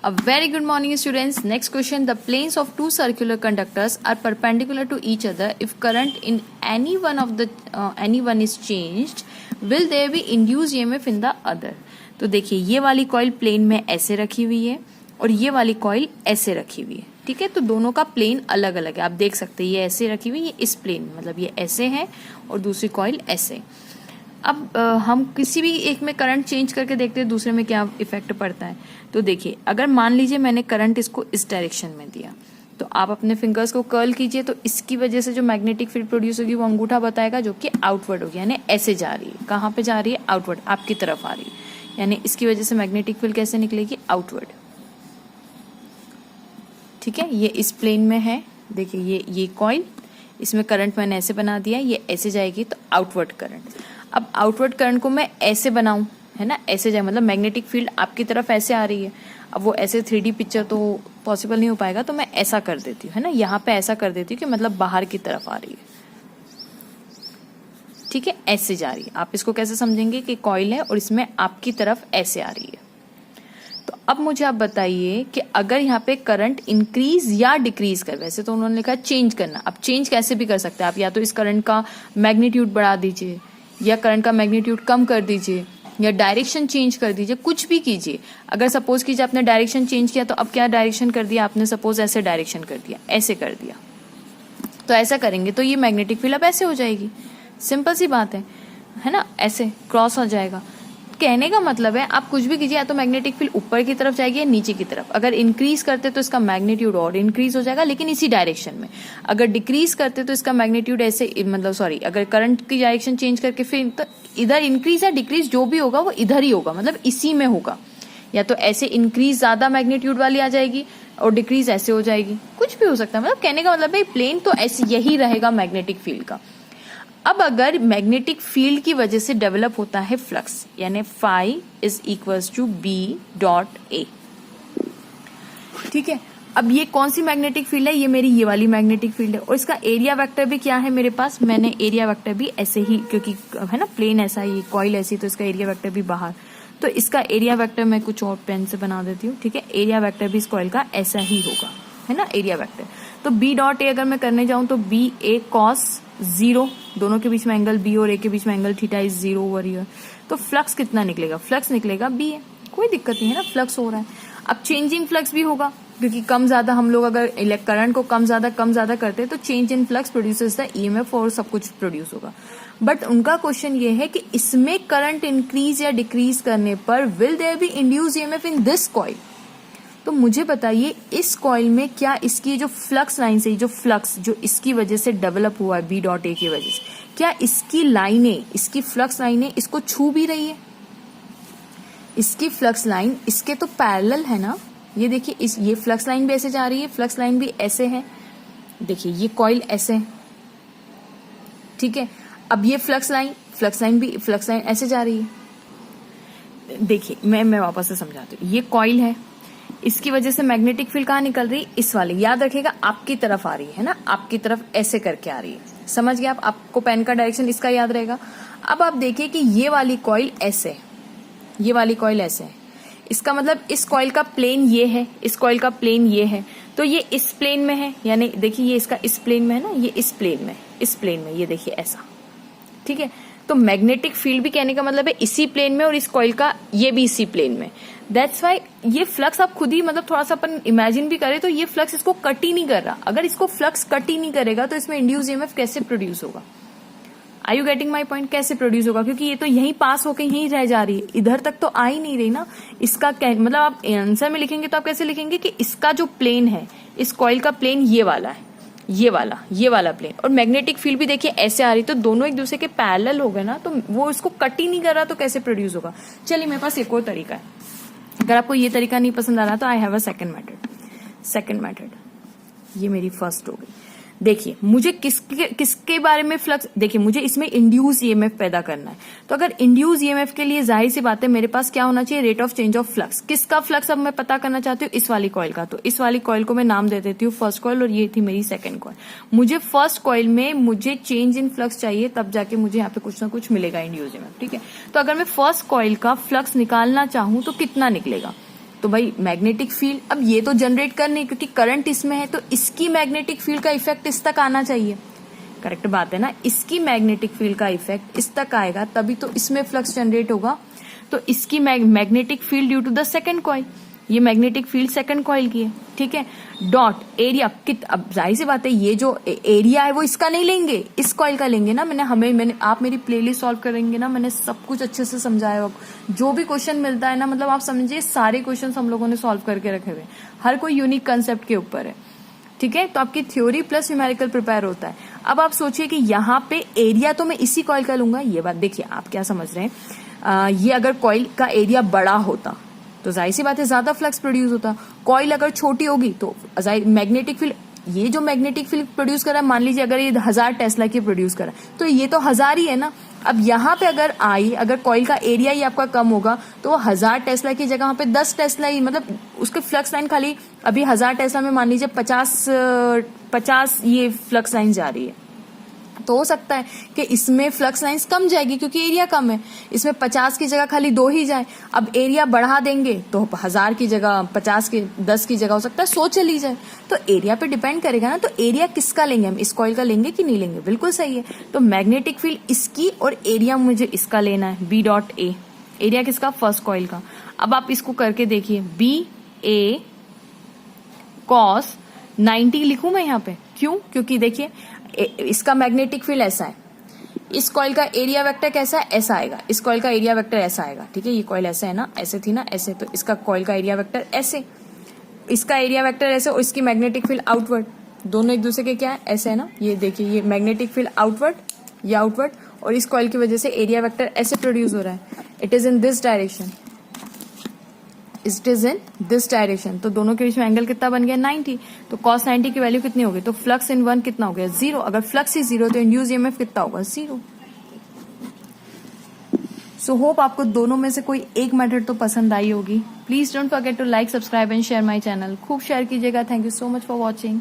A very good morning, students. Next question: the planes of two circular conductors are perpendicular to each other. If current in any one is changed, will there be induced EMF in the other? तो देखिए, ये वाली coil plane में ऐसे रखी हुई है और ये वाली कॉइल ऐसे रखी हुई है. ठीक है, तो दोनों का प्लेन अलग अलग है. आप देख सकते हैं ये ऐसे रखी हुई है, ये इस प्लेन मतलब ये ऐसे है और दूसरी कॉइल ऐसे. अब हम किसी भी एक में करंट चेंज करके देखते हैं दूसरे में क्या इफेक्ट पड़ता है. तो देखिए, अगर मान लीजिए मैंने करंट इसको इस डायरेक्शन में दिया, तो आप अपने फिंगर्स को कर्ल कीजिए, तो इसकी वजह से जो मैग्नेटिक फील्ड प्रोड्यूस होगी वो अंगूठा बताएगा, जो कि आउटवर्ड होगी, यानी ऐसे जा रही है. कहाँ पे जा रही है? आउटवर्ड, आपकी तरफ आ रही है. यानी इसकी वजह से मैग्नेटिक फील्ड कैसे निकलेगी? आउटवर्ड. ठीक है, ये इस प्लेन में है. देखिए, ये कॉइल, इसमें करंट मैंने ऐसे बना दिया, ये ऐसे जाएगी तो आउटवर्ड करंट. अब आउटवर्ड करंट को मैं ऐसे बनाऊं, है ना, ऐसे जाए मतलब मैग्नेटिक फील्ड आपकी तरफ ऐसे आ रही है. अब वो ऐसे 3D पिक्चर तो पॉसिबल नहीं हो पाएगा, तो मैं ऐसा कर देती हूँ, है ना, यहाँ पे ऐसा कर देती हूँ कि मतलब बाहर की तरफ आ रही है. ठीक है, ऐसे जा रही है. आप इसको कैसे समझेंगे कि कॉइल है और इसमें आपकी तरफ ऐसे आ रही है. तो अब मुझे आप बताइए कि अगर यहाँ पे करंट इंक्रीज या डिक्रीज कर, वैसे तो उन्होंने लिखा चेंज करना, अब चेंज कैसे भी कर सकते हैं आप, या तो इस करंट का मैग्नीट्यूड बढ़ा दीजिए, या करंट का मैग्नीट्यूड कम कर दीजिए, या डायरेक्शन चेंज कर दीजिए, कुछ भी कीजिए. अगर सपोज कीजिए आपने डायरेक्शन चेंज किया, तो अब क्या डायरेक्शन कर दिया आपने, सपोज ऐसे डायरेक्शन कर दिया, ऐसे कर दिया, तो ऐसा करेंगे तो ये मैग्नेटिक फील्ड अब ऐसे हो जाएगी. सिंपल सी बात है ना, ऐसे क्रॉस हो जाएगा. कहने का मतलब है आप कुछ भी कीजिए, या तो मैग्नेटिक फील्ड ऊपर की तरफ जाएगी या नीचे की तरफ. अगर इंक्रीज करते तो इसका मैग्नीट्यूड और इंक्रीज हो जाएगा, लेकिन इसी डायरेक्शन में. अगर डिक्रीज करते तो इसका मैग्नीट्यूड ऐसे, मतलब सॉरी, अगर करंट की डायरेक्शन चेंज करके फिर तो इधर इंक्रीज या डिक्रीज जो भी होगा वो इधर ही होगा, मतलब इसी में होगा. या तो ऐसे इंक्रीज ज्यादा मैग्नीट्यूड वाली आ जाएगी और डिक्रीज ऐसे हो जाएगी, कुछ भी हो सकता है. मतलब कहने का मतलब है प्लेन तो ऐसे यही रहेगा मैग्नेटिक फील्ड का. अब अगर मैग्नेटिक फील्ड की वजह से डेवलप होता है फ्लक्स, यानी phi is equals to B dot A. ठीक है, अब ये कौन सी मैग्नेटिक फील्ड है? ये मेरी ये वाली मैग्नेटिक फील्ड है. और इसका एरिया वेक्टर भी क्या है मेरे पास? मैंने एरिया वेक्टर भी ऐसे ही, क्योंकि है ना प्लेन ऐसा ही, कॉइल ऐसी, तो इसका एरिया वेक्टर भी बाहर. तो इसका एरिया वेक्टर मैं कुछ और पेन से बना देती हूँ. ठीक है, एरिया वेक्टर भी इस कॉइल का ऐसा ही होगा, है ना, एरिया वेक्टर. तो बी डॉट ए अगर मैं करने जाऊं तो बी ए कॉस 0, दोनों के बीच में एंगल बी और ए के बीच में angle theta is 0 over here. तो फ्लक्स कितना निकलेगा? फ्लक्स निकलेगा बी ए. कोई दिक्कत नहीं है ना, फ्लक्स हो रहा है. अब चेंजिंग फ्लक्स भी होगा, क्योंकि कम ज्यादा हम लोग अगर करंट को कम ज्यादा करते हैं तो change in flux produces the EMF और सब कुछ प्रोड्यूस होगा. बट उनका क्वेश्चन ये है कि इसमें करंट इंक्रीज या डिक्रीज करने पर will there be induce EMF in this coil. तो मुझे बताइए इस कॉइल में क्या इसकी जो फ्लक्स लाइन से, जो फ्लक्स जो इसकी वजह से डेवलप हुआ है बी डॉट ए की वजह से, क्या इसकी लाइनें, इसकी फ्लक्स लाइनें इसको छू भी रही है? इसकी फ्लक्स लाइन इसके तो पैरेलल है ना. ये देखिए, ये फ्लक्स लाइन भी ऐसे जा रही है, फ्लक्स लाइन भी ऐसे है. देखिए, ये कॉइल ऐसे है. ठीक है, अब ये फ्लक्स लाइन ऐसे जा रही है. देखिए, मैं वापस से समझाती हूँ. ये कॉइल है, इसकी वजह से मैग्नेटिक फील्ड कहाँ निकल रही? इस वाले, याद रखिएगा आपकी तरफ आ रही है ना, आपकी तरफ ऐसे करके आ रही है. समझ गए आप? आपको पेन का डायरेक्शन इसका याद रहेगा. अब आप देखिए कि ये वाली कॉइल ऐसे, ये वाली कॉइल ऐसे है. इसका मतलब इस कॉइल का प्लेन ये है, इस कॉइल का प्लेन ये है, तो ये इस प्लेन में है. यानी देखिए, ये इसका इस प्लेन में है ना, ये इस प्लेन में, ये देखिए ऐसा. ठीक है, तो मैग्नेटिक फील्ड भी कहने का मतलब है इसी प्लेन में, और इस कॉइल का ये भी इसी प्लेन में. दैट्स वाई ये फ्लक्स आप खुद ही, मतलब थोड़ा सा अपन इमेजिन भी करें तो ये फ्लक्स इसको कट ही नहीं कर रहा. अगर इसको फ्लक्स कट ही नहीं करेगा तो इसमें इंड्यूस ईएमएफ कैसे प्रोड्यूस होगा? Are you getting my point? कैसे प्रोड्यूस होगा? क्योंकि ये तो यहीं पास होकर यहीं रह जा रही है, इधर तक तो आ ही नहीं रही ना. इसका मतलब आप आंसर में लिखेंगे तो आप कैसे लिखेंगे कि इसका जो प्लेन है, इस कॉइल का प्लेन ये वाला है, ये वाला प्लेन, और मैग्नेटिक फील्ड भी देखिए ऐसे आ रही, तो दोनों एक दूसरे के पैरेलल हो गए ना, तो वो इसको कट ही नहीं कर रहा, तो कैसे प्रोड्यूस होगा? चलिए, मेरे पास एक और तरीका है. अगर आपको ये तरीका नहीं पसंद आ रहा तो I have a second method. ये मेरी फर्स्ट हो गई. देखिए, मुझे किसके बारे में फ्लक्स, देखिए मुझे इसमें इंड्यूस ईएमएफ पैदा करना है. तो अगर इंड्यूस ईएमएफ के लिए जाहिर सी बात है मेरे पास क्या होना चाहिए? Rate of change of flux. किसका फ्लक्स अब मैं पता करना चाहती हूँ? इस वाली कॉइल का. तो इस वाली कॉइल को मैं नाम दे देती हूँ फर्स्ट कॉइल, और ये थी मेरी सेकंड कॉइल. मुझे फर्स्ट कॉइल में मुझे चेंज इन फ्लक्स चाहिए, तब जाके मुझे यहाँ पे कुछ ना कुछ मिलेगा इंड्यूस ईएमएफ. ठीक है, तो अगर मैं फर्स्ट कॉइल का फ्लक्स निकालना चाहूँ तो कितना निकलेगा? तो भाई मैग्नेटिक फील्ड अब ये तो जनरेट कर नहीं, क्योंकि करंट इसमें है तो इसकी मैग्नेटिक फील्ड का इफेक्ट इस तक आना चाहिए। करेक्ट बात है ना, इसकी मैग्नेटिक फील्ड का इफेक्ट इस तक आएगा तभी तो इसमें फ्लक्स जनरेट होगा। तो इसकी magnetic field due to the second coil, ये मैग्नेटिक फील्ड सेकंड कॉइल की है, ठीक है। डॉट एरिया कित, अब जाहिर सी बात है ये जो एरिया है वो इसका नहीं लेंगे, इस कॉइल का लेंगे ना। मैंने आप मेरी प्लेलिस्ट सॉल्व करेंगे ना, मैंने सब कुछ अच्छे से समझाया होगा। जो भी क्वेश्चन मिलता है ना, मतलब आप समझिए सारे क्वेश्चन हम लोगों ने सॉल्व करके रखे हुए, हर कोई यूनिक कंसेप्ट के ऊपर है, ठीक है। तो आपकी थ्योरी प्लस न्यूमेरिकल प्रिपेयर होता है। अब आप सोचिए कि यहाँ पे एरिया तो मैं इसी कॉइल का लूंगा, ये बात देखिए आप क्या समझ रहे हैं। ये अगर कॉइल का एरिया बड़ा होता तो जाहिर सी बात है ज्यादा फ्लक्स प्रोड्यूस होता। कॉइल अगर छोटी होगी तो मैग्नेटिक फील्ड, ये जो मैग्नेटिक फील्ड प्रोड्यूस कर रहा है, मान लीजिए अगर ये 1000 टेस्ला की प्रोड्यूस कर रहा है तो ये तो 1000 ही है ना। अब यहाँ पे अगर कॉइल का एरिया ही आपका कम होगा तो वो 1000 टेस्ला की जगह वहां पे 10 टेस्ला ही, मतलब उसके फ्लक्स लाइन खाली अभी 1000 टेस्ला में मान लीजिए 50 ये फ्लक्स लाइन जा रही है, तो हो सकता है कि इसमें फ्लक्स लाइंस कम जाएगी क्योंकि एरिया कम है, इसमें 50 की जगह खाली 2 ही जाए। अब एरिया बढ़ा देंगे तो 1000 की जगह 10 की जगह हो सकता है 100 चली जाए। तो एरिया पे डिपेंड करेगा ना, तो एरिया किसका लेंगे हम, इस कॉइल का लेंगे कि नहीं लेंगे, बिल्कुल सही है। तो मैग्नेटिक फील्ड इसकी और एरिया मुझे इसका लेना है, बी डॉट ए, एरिया किसका, फर्स्ट कॉइल का। अब आप इसको करके देखिए, बी ए कॉस 90 लिखूं मैं यहाँ पे, क्यों, क्योंकि देखिए इसका मैग्नेटिक फील्ड ऐसा है, इस कॉइल का एरिया वेक्टर कैसा है, ऐसा आएगा, इस कॉइल का एरिया वेक्टर ऐसा आएगा, ठीक है। ये कॉइल ऐसे है ना, ऐसे थी ना, ऐसे, तो इसका कॉइल का एरिया वेक्टर ऐसे, इसका एरिया वेक्टर ऐसे, और इसकी मैग्नेटिक फील्ड आउटवर्ड, दोनों एक दूसरे के क्या है, ऐसे है ना। ये देखिए ये मैग्नेटिक फील्ड आउटवर्ड, ये आउटवर्ड, और इस कॉइल की वजह से एरिया वेक्टर ऐसे प्रोड्यूस हो रहा है, it is in this direction, it is in this direction. तो दोनों के बीच में एंगल कितना बन गया, 90। तो cos 90 की वैल्यू कितनी होगी, तो फ्लक्स इन 1 कितना हो गया, 0। अगर फ्लक्स ही 0 तो इंड्यूस ईएमएफ कितना होगा, 0। सो होप आपको दोनों में से कोई एक मेथड तो पसंद आई होगी। Please don't forget to like, subscribe and share my channel. खूब शेयर कीजिएगा। Thank you so much for watching.